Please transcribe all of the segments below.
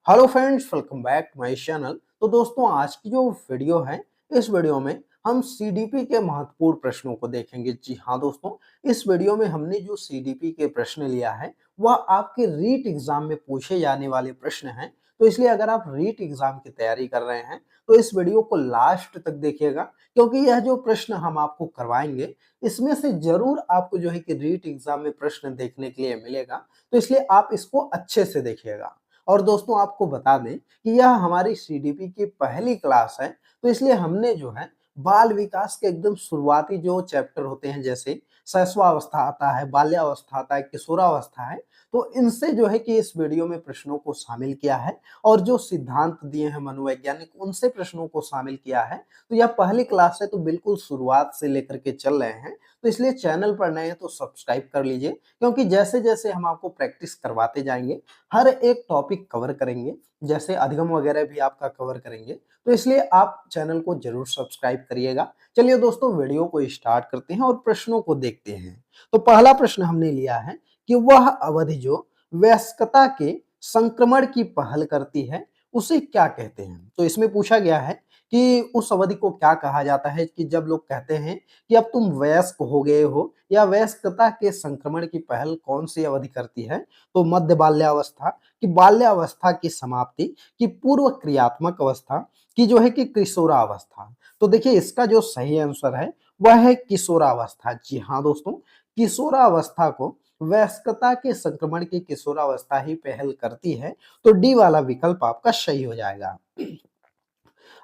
Hello friends, welcome back to my channel. तो दोस्तों, आज की जो वीडियो है, इस वीडियो में हम सीडीपी के महत्वपूर्ण प्रश्नों को देखेंगे। जी हाँ दोस्तों, इस वीडियो में हमने जो सीडीपी के प्रश्न लिया है वह आपके रीट एग्जाम में पूछे जाने वाले प्रश्न हैं। तो इसलिए अगर आप रीट एग्जाम की तैयारी कर रहे हैं तो इस वीडियो को लास्ट तक देखिएगा, क्योंकि यह जो प्रश्न हम आपको करवाएंगे इसमें से जरूर आपको जो है कि रीट एग्जाम में प्रश्न देखने के लिए मिलेगा। तो इसलिए आप इसको अच्छे से देखिएगा। और दोस्तों, आपको बता दें कि यह हमारी सीडीपी की पहली क्लास है, तो इसलिए हमने जो है बाल विकास के एकदम शुरुआती जो चैप्टर होते हैं, जैसे शैशवावस्था आता है, बाल्यावस्था आता है, किशोरावस्था है, तो इनसे जो है कि इस वीडियो में प्रश्नों को शामिल किया है। और जो सिद्धांत दिए हैं मनोवैज्ञानिक, उनसे प्रश्नों को शामिल किया है। तो यह पहली क्लास है, तो बिल्कुल शुरुआत से लेकर के चल रहे हैं। तो इसलिए चैनल पर नए हैं तो सब्सक्राइब कर लीजिए, क्योंकि जैसे जैसे हम आपको प्रैक्टिस करवाते जाएंगे हर एक टॉपिक कवर करेंगे, जैसे अधिगम वगैरह भी आपका कवर करेंगे। तो इसलिए आप चैनल को जरूर सब्सक्राइब करिएगा। चलिए दोस्तों, वीडियो को स्टार्ट करते हैं और प्रश्नों को देखते हैं। तो पहला प्रश्न हमने लिया है कि वह अवधि जो वयस्कता के संक्रमण की पहल करती है उसे क्या कहते हैं। तो इसमें पूछा गया है कि उस अवधि को क्या कहा जाता है, कि जब लोग कहते हैं कि अब तुम वयस्क हो गए हो, या वयस्कता के संक्रमण की पहल कौन सी अवधि करती है। तो मध्य बाल्यावस्था, कि बाल्यावस्था की समाप्ति, की पूर्व क्रियात्मक अवस्था, की जो है कि किशोरावस्था। तो देखिए, इसका जो सही आंसर है वह है किशोरावस्था। जी हाँ दोस्तों, किशोरावस्था को वयस्कता के संक्रमण की किशोरावस्था ही पहल करती है। तो डी वाला विकल्प आपका सही हो जाएगा।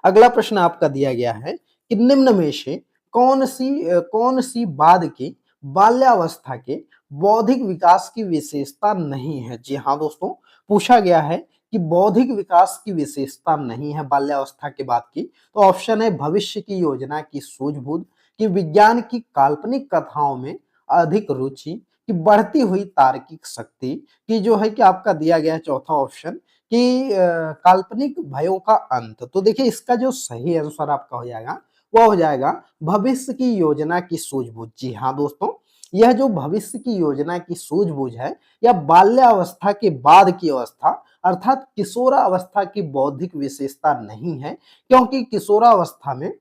अगला प्रश्न आपका दिया गया है कि निम्न में से कौन सी बाद की बाल्यावस्था के बौद्धिक विकास की विशेषता नहीं है। जी हाँ दोस्तों, पूछा गया है कि बौद्धिक विकास की विशेषता नहीं है बाल्यावस्था के बाद की। तो ऑप्शन है भविष्य की योजना की सूझबूझ, कि विज्ञान की काल्पनिक कथाओं में अधिक रुचि, कि बढ़ती हुई तार्किक शक्ति, की जो है कि आपका दिया गया है चौथा ऑप्शन कि काल्पनिक भयों का अंत। तो देखिए, इसका जो सही आंसर आपका हो जाएगा वह हो जाएगा भविष्य की योजना की सूझबूझ। जी हाँ दोस्तों, यह जो भविष्य की योजना की सूझबूझ है, यह बाल्यावस्था के बाद की अवस्था अर्थात किशोरावस्था की बौद्धिक विशेषता नहीं है, क्योंकि किशोरावस्था में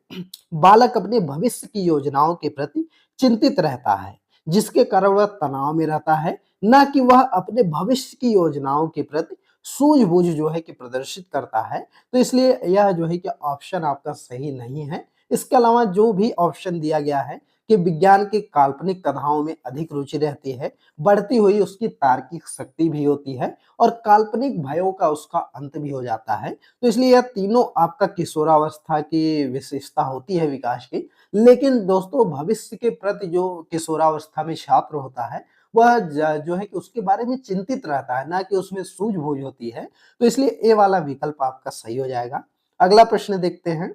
बालक अपने भविष्य की योजनाओं के प्रति चिंतित रहता है, जिसके कारण वह तनाव में रहता है, न कि वह अपने भविष्य की योजनाओं के प्रति सूझबूझ जो है कि प्रदर्शित करता है। तो इसलिए यह जो है कि ऑप्शन आपका सही नहीं है। इसके अलावा जो भी ऑप्शन दिया गया है कि विज्ञान की काल्पनिक कथाओं में अधिक रुचि रहती है, बढ़ती हुई उसकी तार्किक शक्ति भी होती है, और काल्पनिक भयों का उसका अंत भी हो जाता है। तो इसलिए यह तीनों आपका किशोरावस्था की विशेषता होती है विकास की। लेकिन दोस्तों, भविष्य के प्रति जो किशोरावस्था में छात्र होता है वह जो है कि उसके बारे में चिंतित रहता है, ना कि उसमें सूझबूझ होती है। तो इसलिए ए वाला विकल्प आपका सही हो जाएगा। अगला प्रश्न देखते हैं।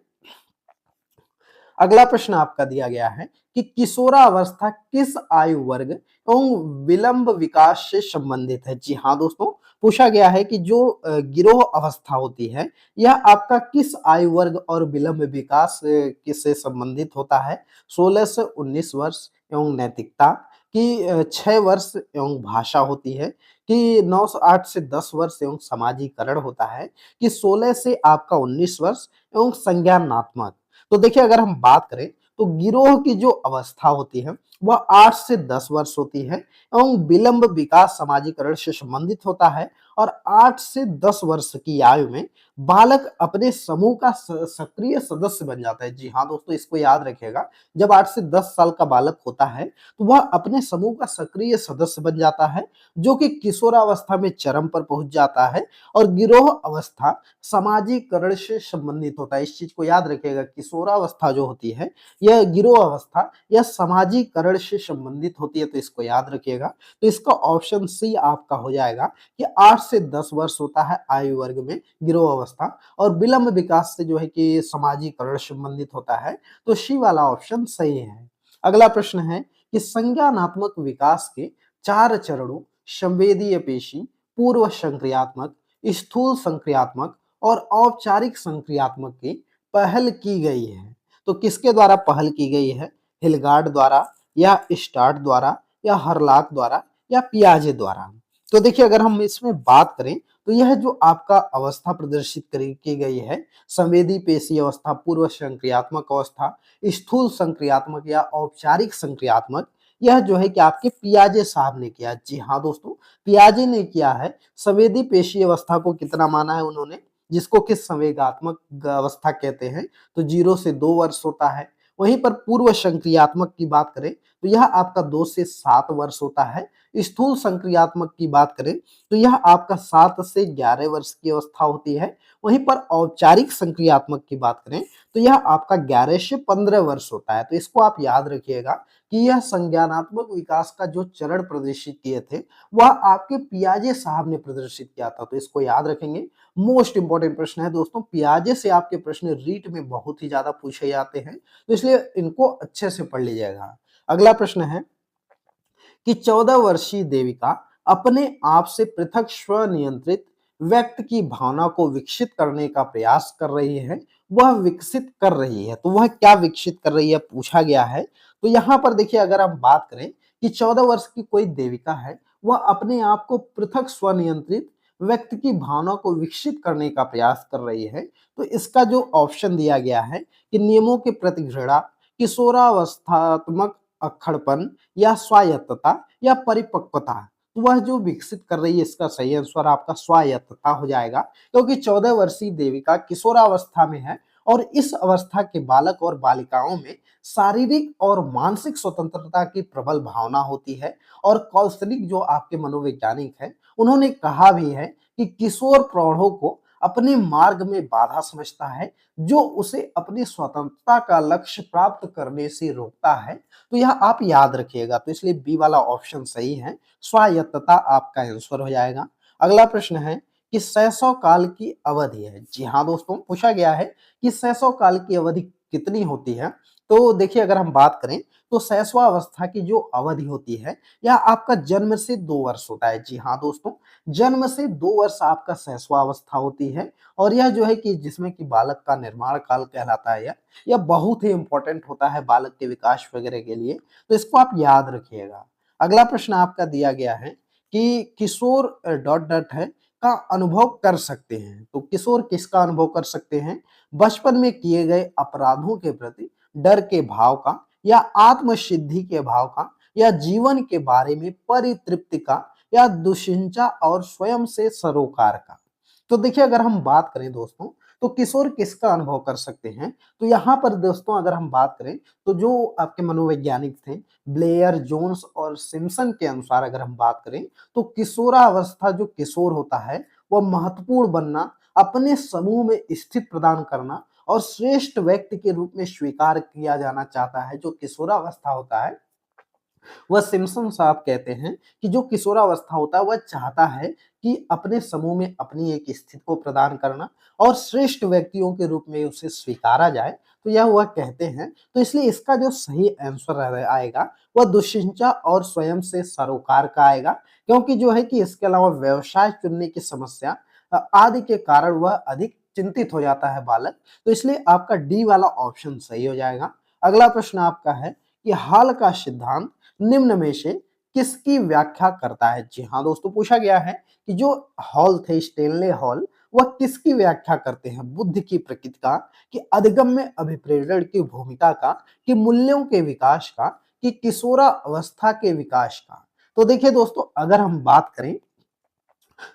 अगला प्रश्न आपका दिया गया है कि किशोरावस्था किस आयु वर्ग एवं विलंब विकास से संबंधित है। जी हाँ दोस्तों, पूछा गया है कि जो गिरोह अवस्था होती है, यह आपका किस आयु वर्ग और विलंब विकास किससे संबंधित होता है। 16 से 19 वर्ष एवं नैतिकता, कि 6 वर्ष एवं भाषा होती है, कि 9 से 8 से 10 वर्ष एवं समाजीकरण होता है, कि 16 से आपका 19 वर्ष एवं संज्ञानात्मक। तो देखिए, अगर हम बात करें तो गिरोह की जो अवस्था होती है वह 8 से 10 वर्ष होती है, एवं विलंब विकास समाजीकरण से संबंधित होता है। और 8 से 10 वर्ष की आयु में बालक अपने समूह का सक्रिय सदस्य बन जाता है। जी हाँ दोस्तों, इसको याद रखिएगा। जब 8 से 10 साल का बालक होता है तो वह अपने समूह का सक्रिय सदस्य बन जाता है, जो कि किशोरावस्था में चरम पर पहुंच जाता है। और गिरोह अवस्था सामाजिकरण से संबंधित होता है। इस चीज को याद रखिएगा, किशोरावस्था जो होती है यह गिरोह अवस्था या सामाजिकरण से संबंधित होती है। तो इसको याद रखिएगा। तो इसका ऑप्शन सी आपका हो जाएगा कि 8 से 10 वर्ष होता है आयु वर्ग में गिरोह अवस्था, और विलंब विकास से जो है कि सामाजिकरण संबंधित होता है। तो सी वाला ऑप्शन सही है। अगला प्रश्न है कि संज्ञानात्मक विकास के 4 चरणों संवेदीय पेशी, पूर्व संक्रियात्मक, स्थूल संक्रियात्मक और औपचारिक संक्रियात्मक की पहल की गई है। तो किसके द्वारा पहल की गई है। हिलगार्ड द्वारा, या स्टार्ट द्वारा, या हरलाक द्वारा, या पियाजे द्वारा। तो देखिए, अगर हम इसमें बात करें तो तो यह जो आपका अवस्था प्रदर्शित की गई है, संवेदी पेशी अवस्था, पूर्व संक्रियात्मक अवस्था, स्थूल संक्रियात्मक या औपचारिक संक्रियात्मक, यह जो है कि आपके पियाजे साहब ने किया। जी हाँ दोस्तों, पियाजे ने किया है। संवेदी पेशी अवस्था को कितना माना है उन्होंने, जिसको कि संवेगात्मक अवस्था कहते हैं, तो 0 से 2 वर्ष होता है। वहीं पर पूर्व संक्रियात्मक की बात करें तो यह आपका 2 से 7 वर्ष होता है। स्थूल संक्रियात्मक की बात करें तो यह आपका 7 से 11 वर्ष की अवस्था होती है। वहीं पर औपचारिक संक्रियात्मक की बात करें तो यह आपका 11 से 15 वर्ष होता है। तो इसको आप याद रखिएगा कि यह संज्ञानात्मक विकास का जो चरण प्रदर्शित किए थे वह आपके पियाजे साहब ने प्रदर्शित किया था। तो इसको याद रखेंगे। मोस्ट इंपॉर्टेंट प्रश्न है दोस्तों, पियाजे से आपके प्रश्न रीट में बहुत ही ज्यादा पूछे जाते हैं, तो इसलिए इनको अच्छे से पढ़ लीजिएगा। अगला प्रश्न है कि 14 वर्षीय देविका अपने आप से पृथक स्वनियंत्रित व्यक्त की भावना को विकसित करने का प्रयास कर रही है। वह विकसित कर रही है, तो वह क्या विकसित कर रही है पूछा गया है। तो यहाँ पर देखिए, अगर हम बात करें कि 14 वर्ष की कोई देविका है, वह अपने आप को पृथक स्वनियंत्रित व्यक्त की भावना को विकसित करने का प्रयास कर रही है, तो इसका जो ऑप्शन दिया गया है कि नियमों के प्रति घृणा, किशोरावस्थात्मक अक्खड़पन या स्वायत्तता या परिपक्वता, तो वह जो विकसित कर रही है, इसका सही आंसर आपका स्वायत्तता हो जाएगा। क्योंकि 14 वर्षीय देविका किशोरावस्था में है और इस अवस्था के बालक और बालिकाओं में शारीरिक और मानसिक स्वतंत्रता की प्रबल भावना होती है। और कौशलिक जो आपके मनोवैज्ञानिक है उन्होंने कहा भी है कि किशोर प्रौढ़ों को अपने मार्ग में बाधा समझता है, जो उसे अपनी स्वतंत्रता का लक्ष्य प्राप्त करने से रोकता है। तो यह आप याद रखिएगा। तो इसलिए बी वाला ऑप्शन सही है, स्वायत्तता आपका आंसर हो जाएगा। अगला प्रश्न है कि शैशव काल की अवधि है। जी हाँ दोस्तों, पूछा गया है कि शैशव काल की अवधि कितनी होती है। तो देखिए, अगर हम बात करें तो शैशवावस्था की जो अवधि होती है यह आपका जन्म से 2 वर्ष होता है। जी हाँ दोस्तों, जन्म से 2 वर्ष आपका शैशवावस्था होती है। और यह जो है कि जिसमें कि बालक का निर्माण काल कहलाता है, यह बहुत ही इंपॉर्टेंट होता है बालक के विकास वगैरह के लिए। तो इसको आप याद रखिएगा। अगला प्रश्न आपका दिया गया है कि किशोर डॉट डॉट है का अनुभव कर सकते हैं। तो किशोर किसका अनुभव कर सकते हैं? बचपन में किए गए अपराधों के प्रति डर के भाव का, या आत्मसिद्धि के भाव का, या जीवन के बारे में परितृप्ति का, या दुश्चिंता और स्वयं से सरोकार का। तो देखिए, अगर हम बात करें दोस्तों तो किशोर किसका अनुभव कर सकते हैं, तो यहाँ पर दोस्तों अगर हम बात करें तो जो आपके मनोवैज्ञानिक थे ब्लेयर, जोन्स और सिम्पसन के अनुसार अगर हम बात करें तो किशोरावस्था जो किशोर होता है वह महत्वपूर्ण बनना, अपने समूह में स्थित प्रदान करना और श्रेष्ठ व्यक्ति के रूप में स्वीकार किया जाना चाहता है। जो किशोरावस्था होता है वह सिम्पसन साहब कहते हैं कि जो किशोरावस्था होता है वह चाहता है कि अपने समूह में अपनी एक स्थिति को प्रदान करना और श्रेष्ठ व्यक्तियों के रूप में उसे स्वीकारा जाए। तो यह वह कहते हैं। तो इसलिए इसका जो सही आंसर आएगा वह दुश्चिंता और स्वयं से सरोकार का आएगा। क्योंकि जो है कि इसके अलावा व्यवसाय चुनने की समस्या आदि के कारण वह अधिक चिंतित हो जाता है बालक। तो इसलिए आपका डी वाला ऑप्शन सही हो जाएगा। अगला प्रश्न आपका है कि हाल का सिद्धांत निम्न में से किसकी व्याख्या करता है। जी हाँ दोस्तों, पूछा गया है कि जो हॉल थे स्टेनले हॉल, वह किसकी व्याख्या करते हैं? बुद्ध की प्रकृति का, कि अधिगम्य अभिप्रेरण की भूमिका का, कि मूल्यों के विकास का, कि किशोरावस्था के विकास का। तो देखिए दोस्तों, अगर हम बात करें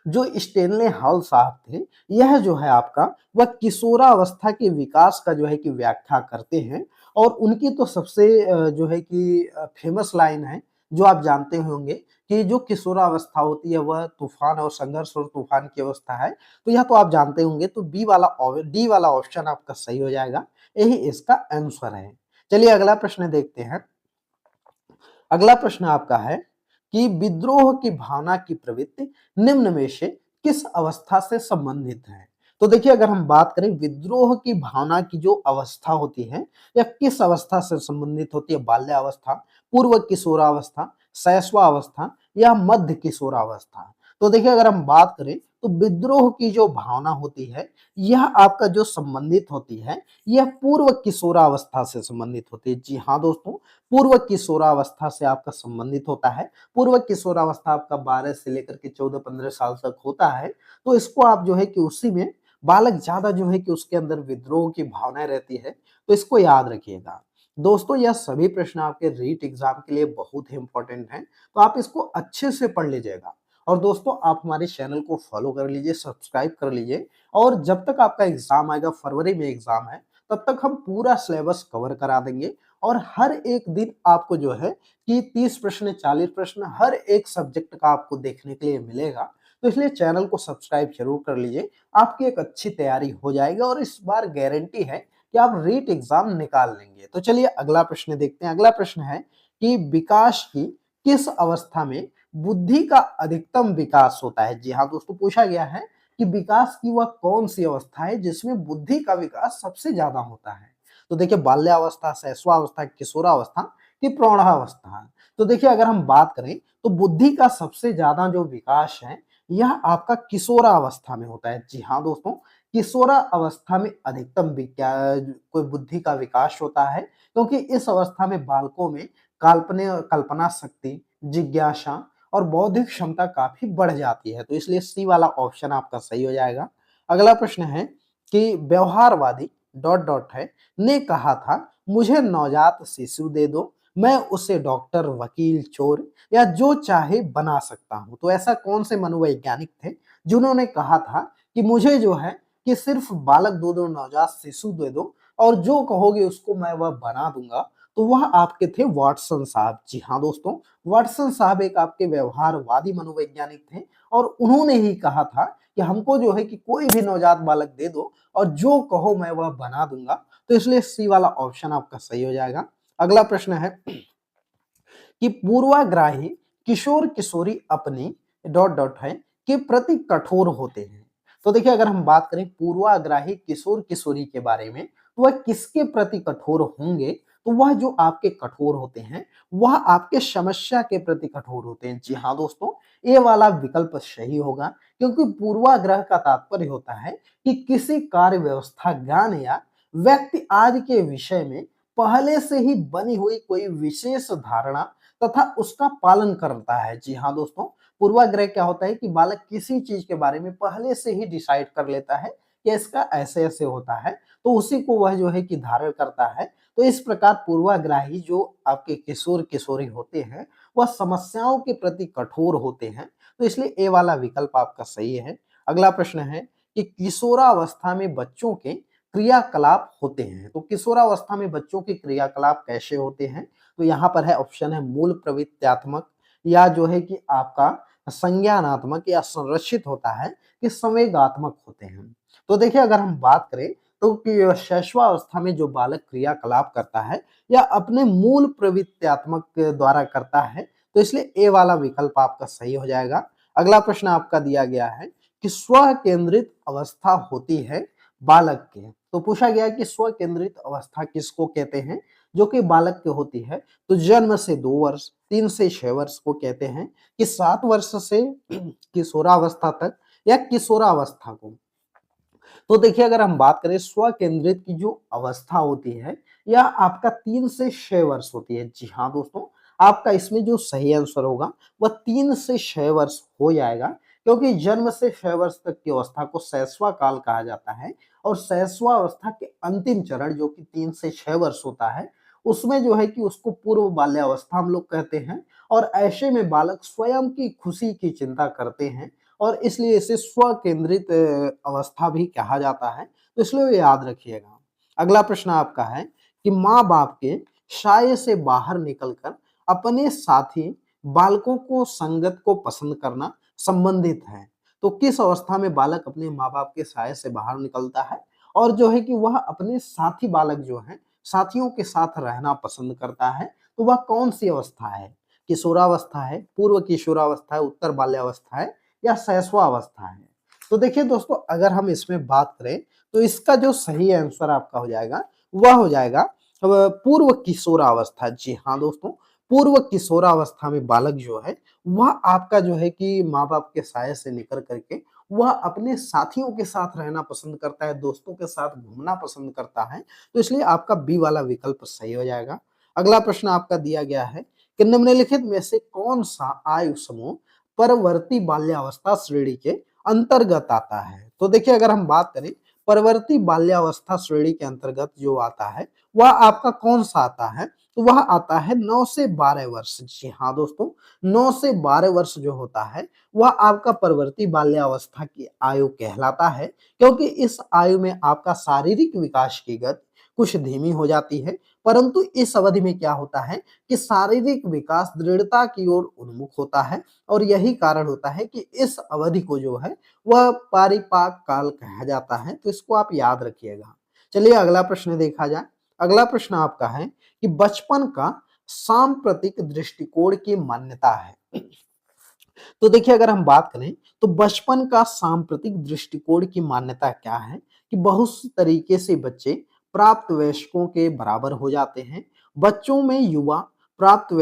जो स्टेनले हॉल साहब थे, यह जो है आपका वह किशोरावस्था के विकास का जो है कि व्याख्या करते हैं। और उनकी तो सबसे जो है कि फेमस लाइन है जो आप जानते होंगे कि जो किशोरावस्था होती है वह तूफान और संघर्ष और तूफान की अवस्था है। तो यह तो आप जानते होंगे। तो डी वाला ऑप्शन आपका सही हो जाएगा, यही इसका आंसर है। चलिए अगला प्रश्न देखते हैं। अगला प्रश्न आपका है कि विद्रोह की भावना की प्रवृत्ति निम्न में से किस अवस्था से संबंधित है। तो देखिए, अगर हम बात करें विद्रोह की भावना की जो अवस्था होती है या किस अवस्था से संबंधित होती है, बाल्यावस्था, पूर्व किशोरावस्था, शैशवावस्था या मध्य किशोरावस्था। तो देखिए अगर हम बात करें तो विद्रोह की जो भावना होती है यह आपका जो संबंधित होती है यह पूर्व किशोरावस्था से संबंधित होती है। जी हाँ दोस्तों, पूर्व किशोरावस्था से आपका संबंधित होता है। पूर्व किशोरावस्था आपका 12 से लेकर के 14-15 साल तक होता है। तो इसको आप जो है कि उसी में बालक ज्यादा जो है कि उसके अंदर विद्रोह की भावनाएं रहती है, तो इसको याद रखिएगा। दोस्तों यह सभी प्रश्न आपके रीट एग्जाम के लिए बहुत ही इंपॉर्टेंट हैं, तो आप इसको अच्छे से पढ़ लीजिएगा। और दोस्तों आप हमारे चैनल को फॉलो कर लीजिए, सब्सक्राइब कर लीजिए, और जब तक आपका एग्जाम आएगा, फरवरी में एग्जाम है, तब तक हम पूरा सिलेबस कवर करा देंगे। और हर एक दिन आपको जो है कि 30 प्रश्न 40 प्रश्न हर एक सब्जेक्ट का आपको देखने के लिए मिलेगा। तो इसलिए चैनल को सब्सक्राइब जरूर कर लीजिए, आपकी एक अच्छी तैयारी हो जाएगी और इस बार गारंटी है कि आप रीट एग्जाम निकाल लेंगे। तो चलिए अगला प्रश्न देखते हैं। अगला प्रश्न है कि विकास की किस अवस्था में बुद्धि का अधिकतम विकास होता है। जी हाँ दोस्तों, पूछा गया है कि विकास की वह कौन सी अवस्था है जिसमें बुद्धि का विकास सबसे ज्यादा होता है। तो देखिए बाल्यावस्था, शैशवावस्था, किशोरावस्था की प्रौढ़ावस्था। तो देखिए अगर हम बात करें तो बुद्धि का सबसे ज्यादा जो विकास है यह आपका किशोरावस्था में होता है। जी हाँ दोस्तों, किशोरा अवस्था में अधिकतम कोई बुद्धि का विकास होता है, क्योंकि इस अवस्था में बालकों में कल्पना शक्ति, जिज्ञासा और बौद्धिक क्षमता काफी बढ़ जाती है। तो इसलिए सी वाला ऑप्शन आपका सही हो जाएगा। अगला प्रश्न है कि व्यवहारवादी डॉट डॉट है ने कहा था मुझे नवजात शिशु दे दो, मैं उसे डॉक्टर, वकील, चोर या जो चाहे बना सकता हूं। तो ऐसा कौन से मनोवैज्ञानिक थे जिन्होंने कहा था कि मुझे जो है कि सिर्फ बालक दो दो, नवजात शिशु दे दो और जो कहोगे उसको मैं वह बना दूंगा। तो वह आपके थे वाटसन साहब। जी हाँ दोस्तों, वाटसन साहब एक आपके व्यवहारवादी मनोवैज्ञानिक थे और उन्होंने ही कहा था कि हमको जो है कि कोई भी नवजात बालक दे दो और जो कहो मैं वह बना दूंगा। तो इसलिए सी वाला ऑप्शन आपका सही हो जाएगा। अगला प्रश्न है कि पूर्वाग्राही किशोर किशोरी अपनी डॉट डॉट है के प्रति कठोर होते हैं। तो देखिए अगर हम बात करें पूर्वाग्राही किशोर किशोरी के बारे में, तो वह किसके प्रति कठोर होंगे। तो वह जो आपके कठोर होते हैं वह आपके समस्या के प्रति कठोर होते हैं। जी हाँ दोस्तों, ये वाला विकल्प सही होगा, क्योंकि पूर्वाग्रह का तात्पर्य होता है कि किसी कार्य व्यवस्था, ज्ञान या व्यक्ति आदि के विषय में पहले से ही बनी हुई कोई विशेष धारणा तथा उसका पालन करता है। जी हाँ दोस्तों, पूर्वाग्रह क्या होता है कि बालक किसी चीज के बारे में पहले से ही डिसाइड कर लेता है कि इसका ऐसे ऐसे होता है, तो उसी को वह जो है कि धारण करता है। तो इस प्रकार पूर्वाग्राही जो आपके किशोर किशोरी होते हैं वह समस्याओं के प्रति कठोर होते हैं। तो इसलिए ए वाला विकल्प आपका सही है। अगला प्रश्न है कि किशोरावस्था में बच्चों के क्रियाकलाप होते हैं। तो किशोरावस्था में बच्चों के क्रियाकलाप कैसे होते हैं। तो यहाँ पर है ऑप्शन है मूल प्रवृत्त्यात्मक, या जो है कि आपका संज्ञानात्मक, या संरक्षित होता है कि संवेगात्मक होते हैं। तो देखिए अगर हम बात करें तो कि शैशवावस्था में जो बालक क्रियाकलाप करता है या अपने मूल प्रवृत्त्यात्मक द्वारा करता है, तो इसलिए ए वाला विकल्प आपका सही हो जाएगा। अगला प्रश्न आपका दिया गया है कि स्व केंद्रित अवस्था होती है बालक के। तो पूछा गया कि स्व केंद्रित अवस्था किसको कहते हैं, जो कि बालक के होती है। तो जन्म से 2 वर्ष, 3 से 6 वर्ष को कहते हैं, कि 7 वर्ष से किशोरावस्था तक या किशोरावस्था को। तो देखिए अगर हम बात करें स्व केंद्रित की जो अवस्था होती है यह आपका 3 से 6 वर्ष होती है। जी हाँ दोस्तों, आपका इसमें जो सही आंसर होगा वह 3 से 6 वर्ष हो जाएगा, क्योंकि जन्म से 6 वर्ष तक की अवस्था को शैशवा काल कहा जाता है। और शैशवा अवस्था के अंतिम चरण जो कि 3 से 6 वर्ष होता है, उसमें जो है कि उसको पूर्व बाल्यावस्था हम लोग कहते हैं। और ऐसे में बालक स्वयं की खुशी की चिंता करते हैं और इसलिए इसे स्व केंद्रित अवस्था भी कहा जाता है। तो इसलिए याद रखिएगा। अगला प्रश्न आपका है कि माँ बाप के साये से बाहर निकलकर अपने साथी बालकों को संगत को पसंद करना संबंधित है। तो किस अवस्था में बालक अपने माँ बाप के साये से बाहर निकलता है और जो है कि वह अपने साथी बालक जो है साथियों के साथ रहना पसंद करता है, तो वह कौन सी अवस्था है। किशोरावस्था है, पूर्व किशोरावस्था है, उत्तर बाल्यावस्था है, या शैशवावस्था है। तो देखिए दोस्तों अगर हम इसमें बात करें तो इसका जो सही आंसर आपका हो जाएगा वह हो जाएगा पूर्व किशोरावस्था। जी हाँ दोस्तों, पूर्व किशोरावस्था में बालक जो है वह आपका जो है कि माँ-बाप के साये से निकल करके वह अपने साथियों के साथ रहना पसंद करता है, दोस्तों के साथ घूमना पसंद करता है, तो इसलिए आपका बी वाला विकल्प सही हो जाएगा। अगला प्रश्न आपका दिया गया है कि निम्नलिखित में से कौन-सा आयु समूह परवर्ती बाल्यावस्था श्रेणी के अंतर्गत आता है? तो देखिए अगर हम बात करें परवर्ती बाल्यावस्था श्रेणी के अंतर्गत जो आता है, वह आपका कौन-सा आता है? तो वह आता है 9 से 12 वर्ष। जी हाँ दोस्तों, 9 से 12 वर्ष जो होता है, वह आपका परवर्ती बाल्यावस्था की आयु कहलाता है, क्योंकि इस आयु में आपका शारीरिक विकास की गति कुछ धीमी हो जाती है, परंतु इस अवधि में क्या होता है कि शारीरिक विकास दृढ़ता की ओर उन्मुख होता है और यही कारण होता है कि इस अवधि को जो है वह परिपाक काल कहा जाता है, तो इसको आप याद रखिएगा। चलिए अगला प्रश्न देखा जाए। अगला प्रश्न आपका है कि बचपन का सांप्रतिक दृष्टिकोण की मान्यता है। तो देखिए अगर हम बात करें तो बचपन का सांप्रतिक दृष्टिकोण की मान्यता क्या है कि बहुत तरीके से बच्चे प्राप्त वयस्कों के बराबर हो जाते हैं। बच्चों में युवा प्राप्त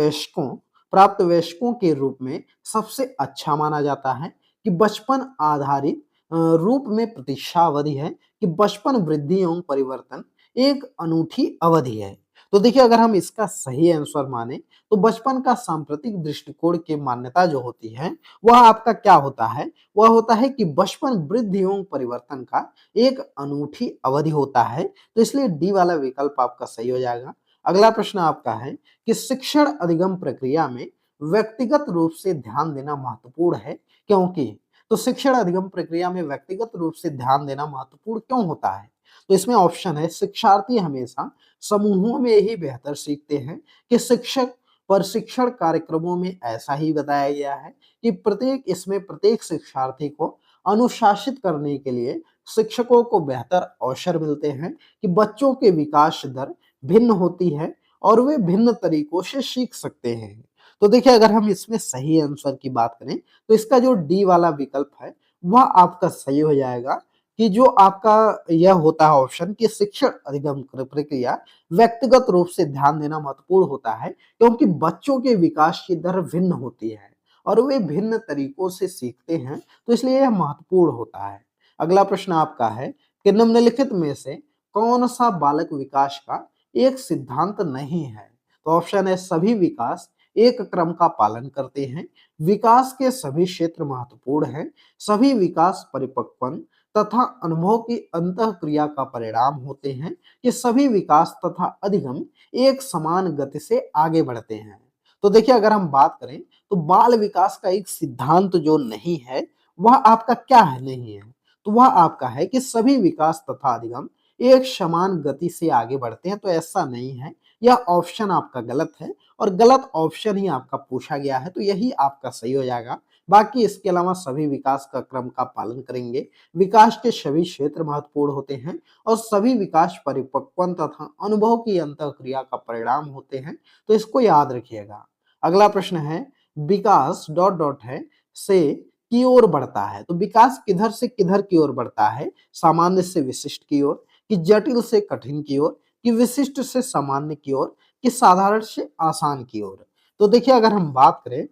वयस्कों के रूप में सबसे अच्छा माना जाता है कि बचपन आधारित रूप में प्रतीक्षा अवधि है कि बचपन वृद्धि एवं परिवर्तन एक अनूठी अवधि है। तो देखिए अगर हम इसका सही आंसर माने तो बचपन का सांप्रतिक दृष्टिकोण की मान्यता जो होती है वह आपका क्या होता है? वह होता है कि बचपन वृद्धि एवं परिवर्तन का एक अनूठी अवधि होता है, तो इसलिए डी वाला विकल्प आपका सही हो जाएगा। अगला प्रश्न आपका है कि शिक्षण अधिगम प्रक्रिया में व्यक्तिगत रूप से ध्यान देना महत्वपूर्ण है, क्योंकि? तो शिक्षण अधिगम प्रक्रिया में व्यक्तिगत रूप से ध्यान देना महत्वपूर्ण क्यों होता है? तो इसमें ऑप्शन है शिक्षार्थी हमेशा समूहों में ही बेहतर सीखते हैं कि शिक्षक प्रशिक्षण कार्यक्रमों में ऐसा ही बताया गया है कि प्रत्येक शिक्षार्थी को अनुशासित करने के लिए शिक्षकों को बेहतर अवसर मिलते हैं कि बच्चों के विकास दर भिन्न होती है और वे भिन्न तरीकों से सीख सकते हैं। तो देखिए अगर हम इसमें सही आंसर की बात करें तो इसका जो डी वाला विकल्प है वह आपका सही हो जाएगा कि जो आपका यह होता है ऑप्शन कि शिक्षण अधिगम प्रक्रिया व्यक्तिगत रूप से ध्यान देना महत्वपूर्ण होता है, क्योंकि बच्चों के विकास की दर भिन्न होती है और वे भिन्न तरीकों से सीखते हैं, तो इसलिए यह महत्वपूर्ण होता है। अगला प्रश्न आपका है कि निम्नलिखित में से कौन सा बालक विकास का एक सिद्धांत नहीं है? तो ऑप्शन है सभी विकास एक क्रम का पालन करते हैं, विकास के सभी क्षेत्र महत्वपूर्ण हैं, सभी विकास परिपक्वन तथा अनुभव की अंतः क्रिया का परिणाम होते हैं कि सभी विकास तथा अधिगम एक समान गति से आगे बढ़ते हैं। तो देखिए अगर हम बात करें तो बाल विकास का एक सिद्धांत जो नहीं है वह आपका क्या है नहीं है, तो वह आपका है कि सभी विकास तथा अधिगम एक समान गति से आगे बढ़ते हैं, तो ऐसा नहीं है। यह ऑप्शन आपका गलत है और गलत ऑप्शन ही आपका पूछा गया है, तो यही आपका सही हो जाएगा। बाकी इसके अलावा सभी विकास का क्रम का पालन करेंगे, विकास के सभी क्षेत्र महत्वपूर्ण होते हैं और सभी विकास परिपक्वन तथा अनुभव की अंतःक्रिया का परिणाम होते हैं, तो इसको याद रखिएगा। अगला प्रश्न है विकास डॉट डॉट है से की ओर बढ़ता है, तो विकास किधर से किधर की ओर बढ़ता है? सामान्य से विशिष्ट की ओर, कि जटिल से कठिन की ओर, कि विशिष्ट से सामान्य की ओर, कि साधारण से आसान की ओर? तो देखिए अगर हम बात करें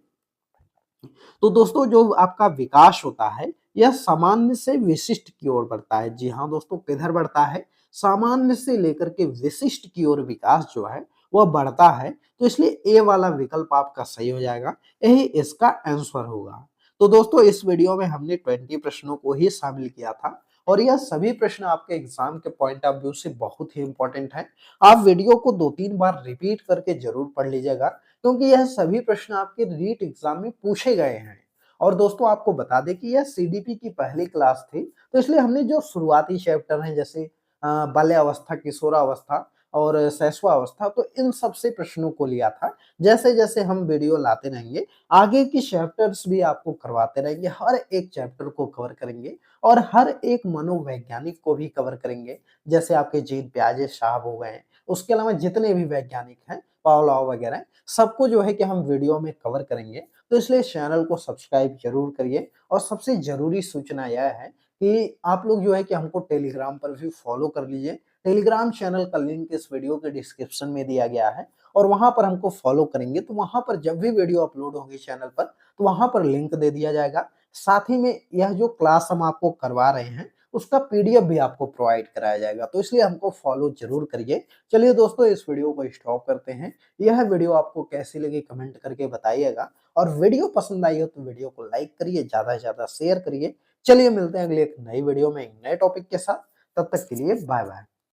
तो दोस्तों जो आपका विकास होता है यह सामान्य से विशिष्ट की ओर बढ़ता है। जी हाँ दोस्तों, किधर बढ़ता है? सामान्य से लेकर के विशिष्ट की ओर विकास जो है वह बढ़ता है, तो इसलिए ए वाला विकल्प आपका सही हो जाएगा, यही इसका आंसर होगा। तो दोस्तों इस वीडियो में हमने 20 प्रश्नों को ही शामिल किया था और यह सभी प्रश्न आपके एग्जाम के पॉइंट ऑफ व्यू से बहुत ही इंपॉर्टेंट है। आप वीडियो को 2-3 बार रिपीट करके जरूर पढ़ लीजिएगा, क्योंकि यह सभी प्रश्न आपके रीट एग्जाम में पूछे गए हैं। और दोस्तों आपको बता दें कि यह सीडीपी की पहली क्लास थी, तो इसलिए हमने जो शुरुआती चैप्टर हैं जैसे बाल्यावस्था, किशोरावस्था और शैशवावस्था, तो इन सब से प्रश्नों को लिया था। जैसे जैसे हम वीडियो लाते रहेंगे आगे की चैप्टर्स भी आपको करवाते रहेंगे, हर एक चैप्टर को कवर करेंगे और हर एक मनोवैज्ञानिक को भी कवर करेंगे। जैसे आपके जीन प्याजे साहब हो गए, उसके अलावा जितने भी वैज्ञानिक हैं पावलोव वगैरह, सबको जो है कि हम वीडियो में कवर करेंगे। तो इसलिए चैनल को सब्सक्राइब जरूर करिए और सबसे जरूरी सूचना यह है कि आप लोग जो है कि हमको टेलीग्राम पर भी फॉलो कर लीजिए। टेलीग्राम चैनल का लिंक इस वीडियो के डिस्क्रिप्शन में दिया गया है और वहां पर हमको फॉलो करेंगे तो वहां पर जब भी वीडियो अपलोड होगी चैनल पर तो वहां पर लिंक दे दिया जाएगा। साथ ही में यह जो क्लास हम आपको करवा रहे हैं उसका पीडीएफ भी आपको प्रोवाइड कराया जाएगा, तो इसलिए हमको फॉलो जरूर करिए। चलिए दोस्तों, इस वीडियो को स्टॉप करते हैं। यह वीडियो आपको कैसी लगी कमेंट करके बताइएगा, और वीडियो पसंद आई हो तो वीडियो को लाइक करिए, ज्यादा से ज्यादा शेयर करिए। चलिए मिलते हैं अगले एक नई वीडियो में एक नए टॉपिक के साथ। तब तक के लिए बाय बाय।